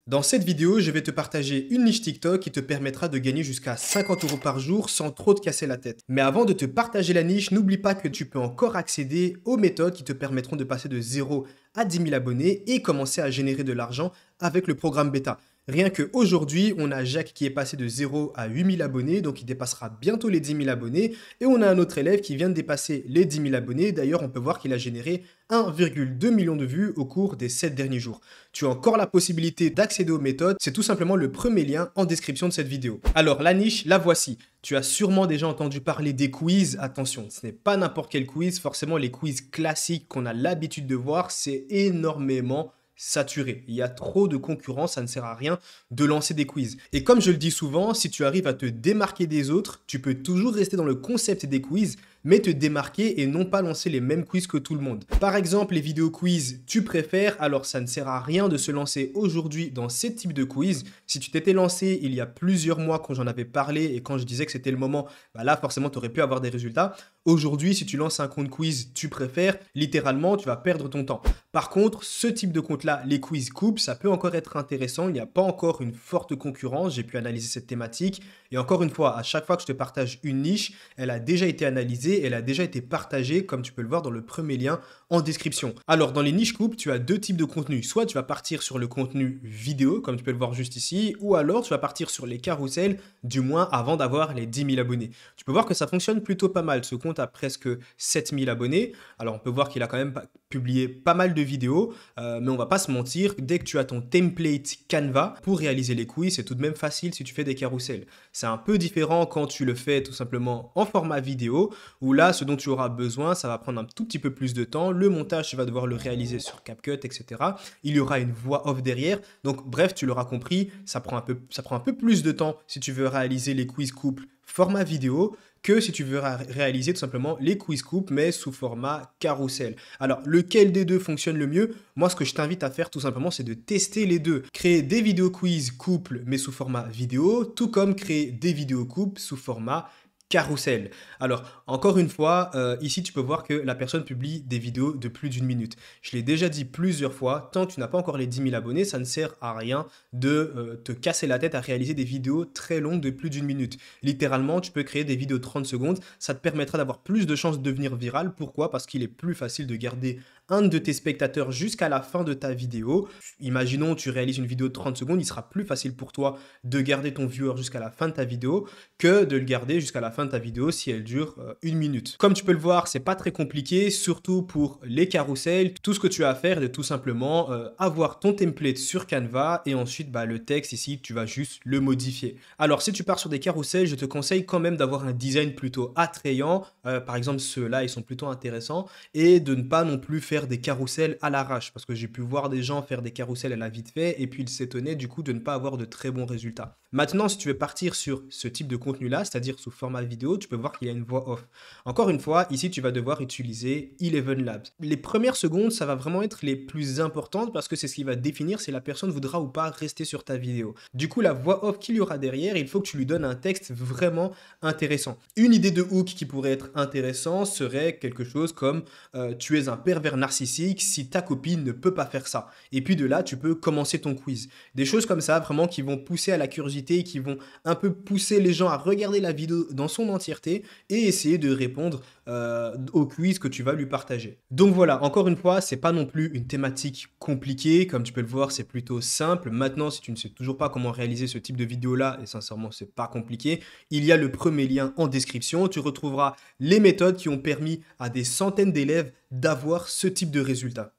Dans cette vidéo, je vais te partager une niche TikTok qui te permettra de gagner jusqu'à 50 € par jour sans trop te casser la tête. Mais avant de te partager la niche, n'oublie pas que tu peux encore accéder aux méthodes qui te permettront de passer de 0 à 10 000 abonnés et commencer à générer de l'argent avec le programme bêta. Rien qu'aujourd'hui, on a Jacques qui est passé de 0 à 8 000 abonnés, donc il dépassera bientôt les 10 000 abonnés. Et on a un autre élève qui vient de dépasser les 10 000 abonnés. D'ailleurs, on peut voir qu'il a généré 1,2 million de vues au cours des 7 derniers jours. Tu as encore la possibilité d'accéder aux méthodes, c'est tout simplement le premier lien en description de cette vidéo. Alors la niche, la voici. Tu as sûrement déjà entendu parler des quiz. Attention, ce n'est pas n'importe quel quiz, forcément les quiz classiques qu'on a l'habitude de voir, c'est énormément saturé. Il y a trop de concurrence, ça ne sert à rien de lancer des quiz. Et comme je le dis souvent, si tu arrives à te démarquer des autres, tu peux toujours rester dans le concept des quiz, mais te démarquer et non pas lancer les mêmes quiz que tout le monde. Par exemple, les vidéos quiz, tu préfères, alors ça ne sert à rien de se lancer aujourd'hui dans ces types de quiz. Si tu t'étais lancé il y a plusieurs mois quand j'en avais parlé et quand je disais que c'était le moment, bah là forcément tu aurais pu avoir des résultats. Aujourd'hui, si tu lances un compte quiz, tu préfères, littéralement, tu vas perdre ton temps. Par contre, ce type de compte-là, les quiz coupe, ça peut encore être intéressant. Il n'y a pas encore une forte concurrence. J'ai pu analyser cette thématique. Et encore une fois, à chaque fois que je te partage une niche, elle a déjà été analysée, elle a déjà été partagée, comme tu peux le voir dans le premier lien en description. Alors, dans les niches coupes, tu as deux types de contenus. Soit tu vas partir sur le contenu vidéo, comme tu peux le voir juste ici, ou alors tu vas partir sur les carousels, du moins avant d'avoir les 10 000 abonnés. Tu peux voir que ça fonctionne plutôt pas mal. Ce compte a presque 7 000 abonnés. Alors, on peut voir qu'il a quand même publié pas mal de vidéos, mais on va pas se mentir, dès que tu as ton template Canva pour réaliser les quiz, c'est tout de même facile si tu fais des carousels. C'est un peu différent quand tu le fais tout simplement en format vidéo, où là, ce dont tu auras besoin, ça va prendre un tout petit peu plus de temps. Le montage, tu vas devoir le réaliser sur CapCut, etc. Il y aura une voix off derrière. Donc, bref, tu l'auras compris, ça prend un peu plus de temps si tu veux réaliser les quiz couple format vidéo que si tu veux réaliser tout simplement les quiz coupe mais sous format carrousel. Alors, lequel des deux fonctionne le mieux? Moi, ce que je t'invite à faire tout simplement, c'est de tester les deux. Créer des vidéos quiz couple mais sous format vidéo, tout comme créer des vidéos couple sous format carrousel. Alors, encore une fois, ici, tu peux voir que la personne publie des vidéos de plus d'une minute. Je l'ai déjà dit plusieurs fois, tant que tu n'as pas encore les 10 000 abonnés, ça ne sert à rien de te casser la tête à réaliser des vidéos très longues de plus d'une minute. Littéralement, tu peux créer des vidéos de 30 secondes, ça te permettra d'avoir plus de chances de devenir viral. Pourquoi? Parce qu'il est plus facile de garder un de tes spectateurs jusqu'à la fin de ta vidéo. Imaginons, tu réalises une vidéo de 30 secondes, il sera plus facile pour toi de garder ton viewer jusqu'à la fin de ta vidéo que de le garder jusqu'à la fin de ta vidéo si elle dure une minute. Comme tu peux le voir, c'est pas très compliqué, surtout pour les carousels. Tout ce que tu as à faire, c'est tout simplement avoir ton template sur Canva et ensuite le texte ici, tu vas juste le modifier. Alors, si tu pars sur des carousels, je te conseille quand même d'avoir un design plutôt attrayant. Par exemple, ceux-là, ils sont plutôt intéressants et de ne pas non plus faire des carousels à l'arrache parce que j'ai pu voir des gens faire des carousels à la vite fait et puis ils s'étonnaient du coup de ne pas avoir de très bons résultats. Maintenant, si tu veux partir sur ce type de contenu-là, c'est-à-dire sous format vidéo, tu peux voir qu'il y a une voix off. Encore une fois, ici, tu vas devoir utiliser Eleven Labs. Les premières secondes, ça va vraiment être les plus importantes parce que c'est ce qui va définir si la personne voudra ou pas rester sur ta vidéo. Du coup, la voix off qu'il y aura derrière, il faut que tu lui donnes un texte vraiment intéressant. Une idée de hook qui pourrait être intéressant serait quelque chose comme tu es un pervers narcissique si ta copine ne peut pas faire ça. Et puis de là, tu peux commencer ton quiz. Des choses comme ça, vraiment, qui vont pousser à la curiosité, qui vont un peu pousser les gens à regarder la vidéo dans son entièreté et essayer de répondre au quiz que tu vas lui partager. Donc voilà, encore une fois, c'est pas non plus une thématique compliquée. Comme tu peux le voir, c'est plutôt simple. Maintenant, si tu ne sais toujours pas comment réaliser ce type de vidéo-là, et sincèrement, c'est pas compliqué, il y a le premier lien en description. Tu retrouveras les méthodes qui ont permis à des centaines d'élèves d'avoir ce type de résultat.